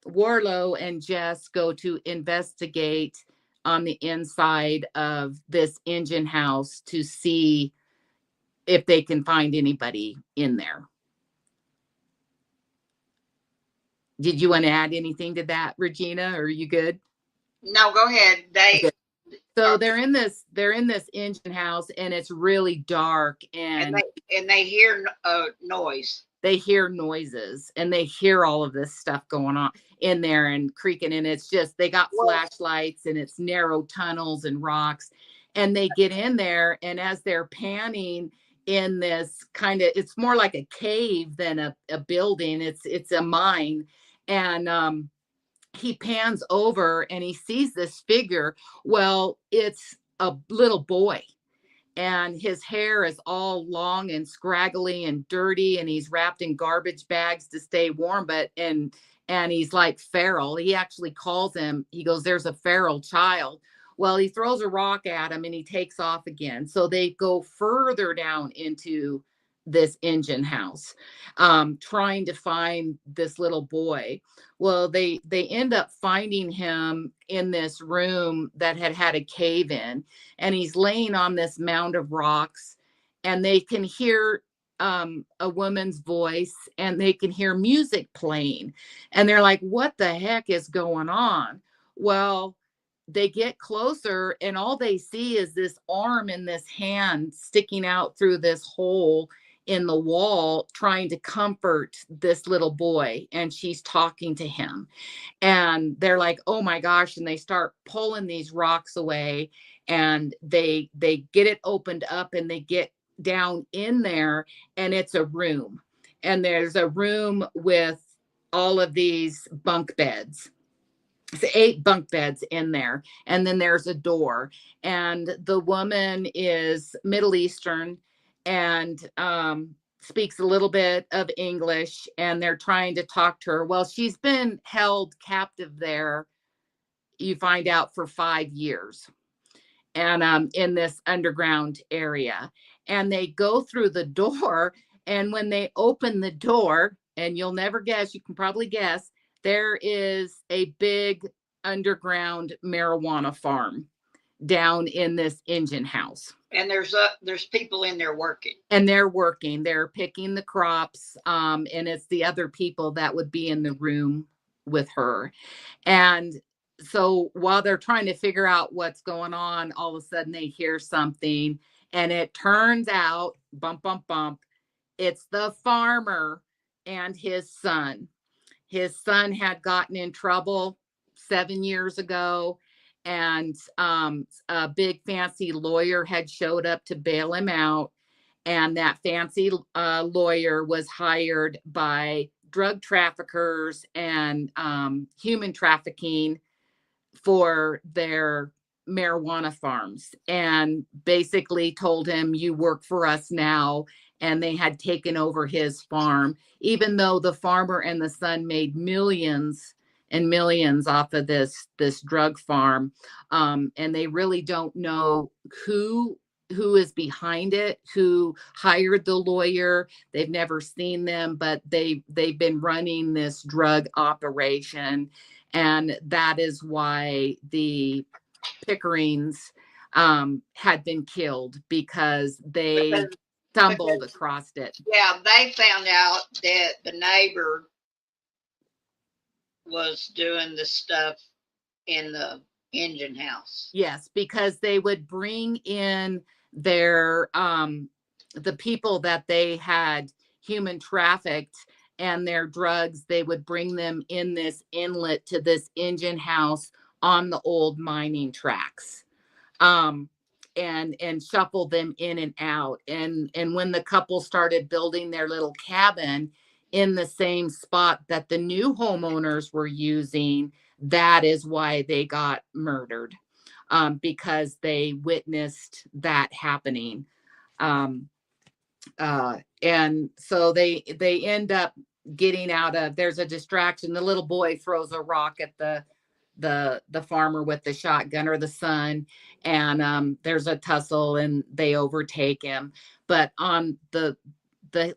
Warlow and Jess go to investigate on the inside of this engine house to see if they can find anybody in there. Did you want to add anything to that, Regina? Or are you good? No, go ahead. Okay. They So are, they're in this engine house, and it's really dark, and and they hear noise. they hear noises, and they hear all of this stuff going on in there and creaking, and it's just they got Well, flashlights, and it's narrow tunnels and rocks. And they get in there, and as they're panning in this kind of, it's more like a cave than a building. It's a mine. And he pans over and he sees this figure. Well, it's a little boy, and his hair is all long and scraggly and dirty, and he's wrapped in garbage bags to stay warm. And he's like feral. He actually calls him, he goes, "There's a feral child." Well, he throws a rock at him and he takes off again. So they go further down into this engine house, trying to find this little boy. Well, they end up finding him in this room that had a cave in, and he's laying on this mound of rocks, and they can hear a woman's voice, and they can hear music playing, and they're like, "What the heck is going on?" Well, they get closer, and all they see is this arm and this hand sticking out through this hole in the wall, trying to comfort this little boy, and she's talking to him. And they're like, "Oh my gosh," and they start pulling these rocks away, and they get it opened up, and they get down in there, and it's a room, and there's a room with all of these bunk beds. It's 8 bunk beds in there, and then there's a door. And the woman is Middle Eastern, and speaks a little bit of English, and they're trying to talk to her. Well, she's been held captive there, you find out, for 5 years, and in this underground area. And they go through the door, and when they open the door, and you'll never guess, you can probably guess, there is a big underground marijuana farm. down in this engine house. And there's people in there working. And they're working, they're picking the crops, and it's the other people that would be in the room with her. And so while they're trying to figure out what's going on, all of a sudden they hear something, and it turns out, bump, bump, bump, it's the farmer and his son. His son had gotten in trouble 7 years ago, and a big fancy lawyer had showed up to bail him out. And that fancy lawyer was hired by drug traffickers and human trafficking for their marijuana farms, and basically told him, you work for us now. And they had taken over his farm, even though the farmer and the son made millions and millions off of this drug farm. And they really don't know who is behind it, who hired the lawyer. They've never seen them, but they've been running this drug operation. And that is why the Pickerings had been killed, because they Because, stumbled because across it. yeah, they found out that the neighbor was doing the stuff in the engine house. Yes, because they would bring in their the people that they had human trafficked and their drugs. They would bring them in this inlet to this engine house on the old mining tracks, um and shuffle them in and out. And when the couple started building their little cabin in the same spot that the new homeowners were using, that is why they got murdered, because they witnessed that happening. um and so they end up getting out of, there's a distraction. The little boy throws a rock at the farmer with the shotgun, or the son, and there's a tussle and they overtake him. But on the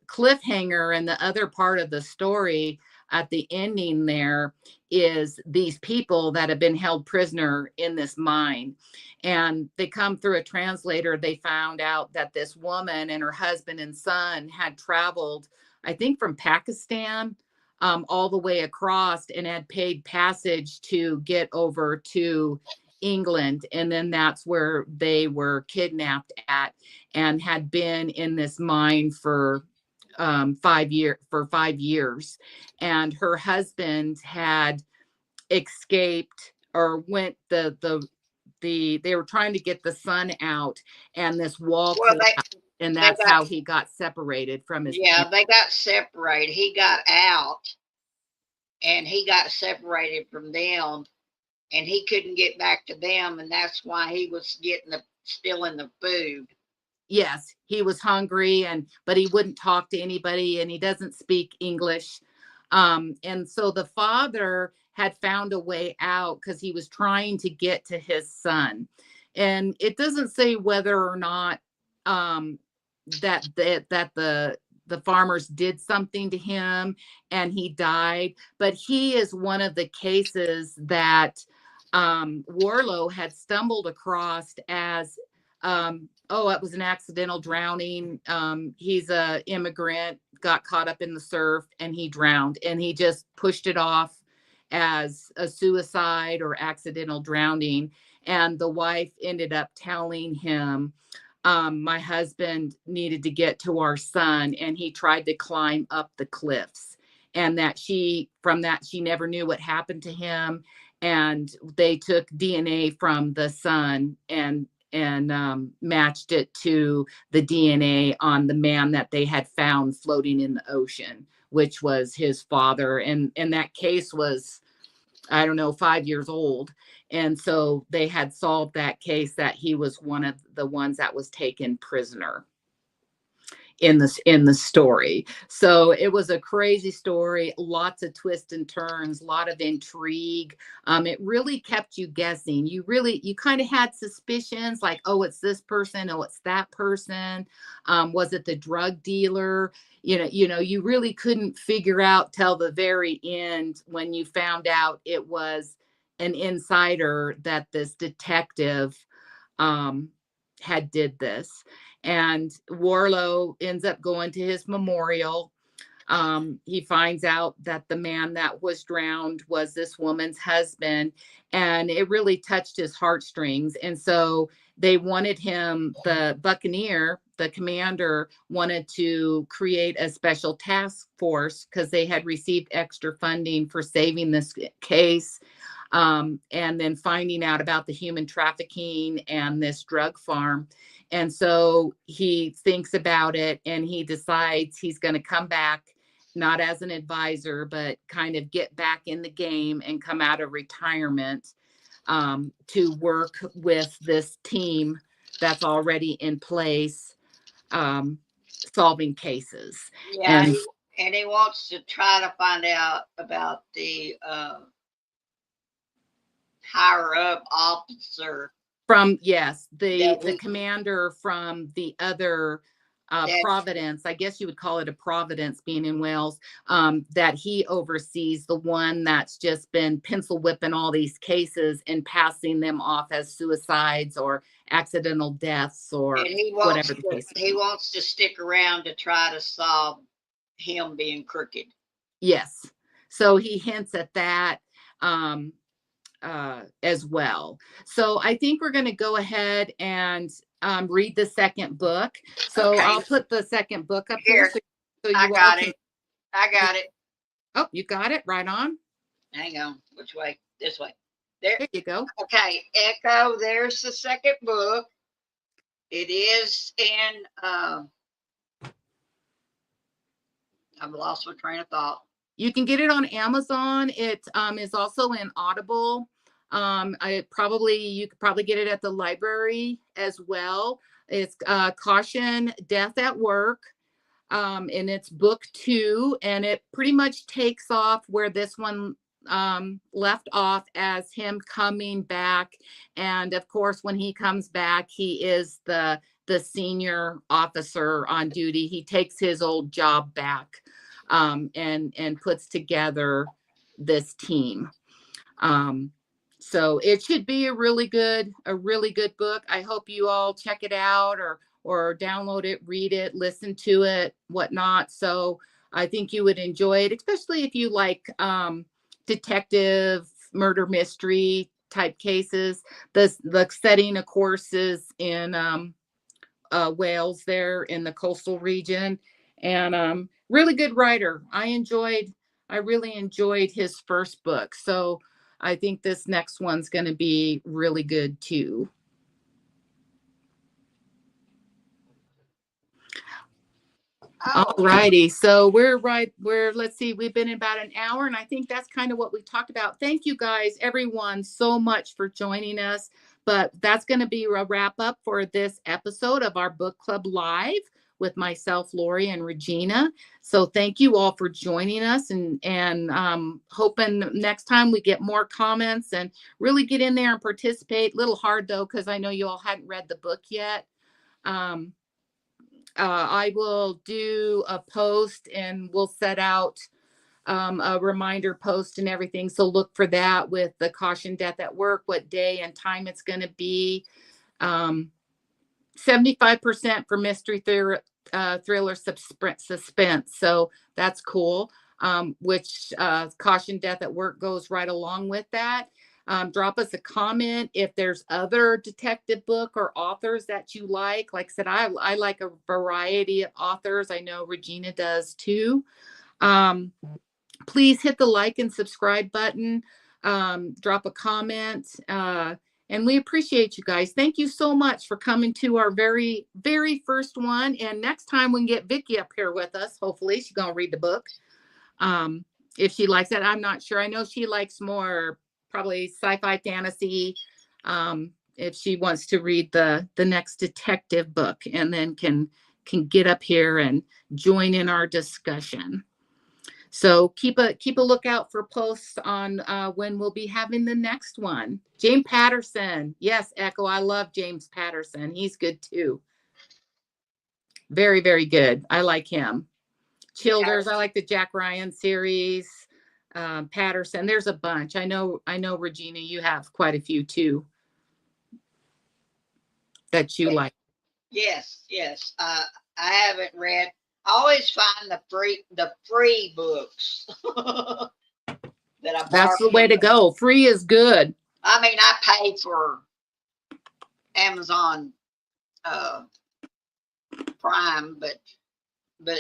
cliffhanger and the other part of the story at the ending there is these people that have been held prisoner in this mine, and they come through a translator. They found out that this woman and her husband and son had traveled, I think, from Pakistan, all the way across, and had paid passage to get over to England. And then that's where they were kidnapped at, and had been in this mine for 5 years. And her husband had escaped, or went they were trying to get the son out, and this wall Well, collapsed, and they that's got, how he got separated from his yeah, parents. they got separated. He got out and he got separated from them, and he couldn't get back to them, and that's why he was getting the stealing the food. Yes, he was hungry, and but he wouldn't talk to anybody, and he doesn't speak English. And so the father had found a way out, because he was trying to get to his son. And it doesn't say whether or not um that the farmers did something to him and he died, but he is one of the cases that Warlow had stumbled across as, oh, it was an accidental drowning. He's a immigrant, got caught up in the surf, and he drowned, and he just pushed it off as a suicide or accidental drowning. And the wife ended up telling him, my husband needed to get to our son, and he tried to climb up the cliffs, and that she never knew what happened to him. And they took DNA from the son, and matched it to the DNA on the man that they had found floating in the ocean, which was his father. And that case was, I don't know, 5 years old. And so they had solved that case, that he was one of the ones that was taken prisoner in the story. So it was a crazy story, lots of twists and turns, a lot of intrigue. It really kept you guessing. You kind of had suspicions, like, oh, it's this person, oh, it's that person. Was it the drug dealer? You really couldn't figure out till the very end, when you found out it was an insider that this detective um, had did this. And Warlow ends up going to his memorial. He finds out that the man that was drowned was this woman's husband, and it really touched his heartstrings. And so they wanted him, the Buccaneer, the commander, wanted to create a special task force because they had received extra funding for saving this case. And then finding out about the human trafficking and this drug farm. And so he thinks about it and he decides he's going to come back, not as an advisor, but kind of get back in the game and come out of retirement, to work with this team that's already in place, um, solving cases. Yeah, And and he wants to try to find out about the higher up officer from, yes, the that was commander from the other that Providence, I guess you would call it a Providence, being in Wales, that he oversees, the one that's just been pencil whipping all these cases and passing them off as suicides or accidental deaths and or he whatever the case may be. wants to stick around to try to solve him being crooked. Yes. So he hints at that. Um, as well. So I think we're going to go ahead and read the second book. So Okay, I'll put the second book up here here, so I you all got can. it. I got it. Oh, you got it right on. Hang on. Which way? This way. There. There you go. Okay, Echo, there's the second book. It is in, I've lost my train of thought. You can get it on Amazon. It is also in Audible. You could probably get it at the library as well. It's Caution, Death at Work. And it's book 2, and it pretty much takes off where this one left off, as him coming back. And of course, when he comes back, he is the senior officer on duty. He takes his old job back, and puts together this team. So it should be a really good book. I hope you all check it out, or download it, read it, listen to it, whatnot. So I think you would enjoy it, especially if you like detective murder mystery type cases. The setting, of course, is in Wales, there in the coastal region, and really good writer. I really enjoyed his first book, so I think this next one's going to be really good too. All righty. So let's see, we've been in about an hour, and I think that's kind of what we talked about. Thank you guys, everyone, so much for joining us. But that's going to be a wrap up for this episode of our book club live with myself, Lori, and Regina. So thank you all for joining us, and hoping next time we get more comments and really get in there and participate. A little hard though, because I know you all hadn't read the book yet. I will do a post, and we'll set out a reminder post and everything. So look for that with the Caution, Death at Work, what day and time it's going to be. 75% for mystery thriller suspense. So that's cool. Which Caution, Death at Work goes right along with that. Drop us a comment if there's other detective book or authors that you like. Like I said, I like a variety of authors. I know Regina does too. Please hit the like and subscribe button. Drop a comment. And we appreciate you guys. Thank you so much for coming to our very, very first one. And next time we can get Vicki up here with us. Hopefully she's going to read the book. If she likes it, I'm not sure. I know she likes more probably sci-fi fantasy. If she wants to read the next detective book, and then can get up here and join in our discussion. So keep a lookout for posts on when we'll be having the next one. James Patterson. Yes, Echo. I love James Patterson. He's good too. Very, very good. I like him. Childers. I like the Jack Ryan series. Patterson. There's a bunch. I know, Regina, you have quite a few too. that you like. Yes, yes. I haven't read. I always find the free books that I borrow That's the way from. to go. Free is good. I mean, I pay for Amazon Prime, but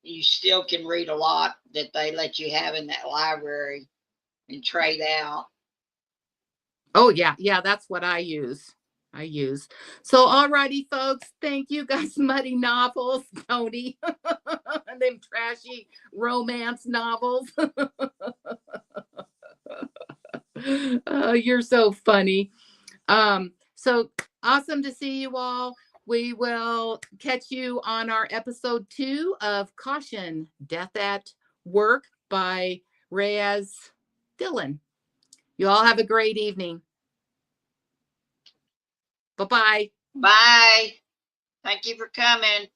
you still can read a lot that they let you have in that library and trade out. Oh yeah, yeah, that's what I use. So alrighty, folks. Thank you guys, Muddy Novels, Tony. Them trashy romance novels. You're so funny. So awesome to see you all. We will catch you on our episode 2 of Caution, Death at Work by Reyes Dillon. You all have a great evening. Bye-bye. Bye. Thank you for coming.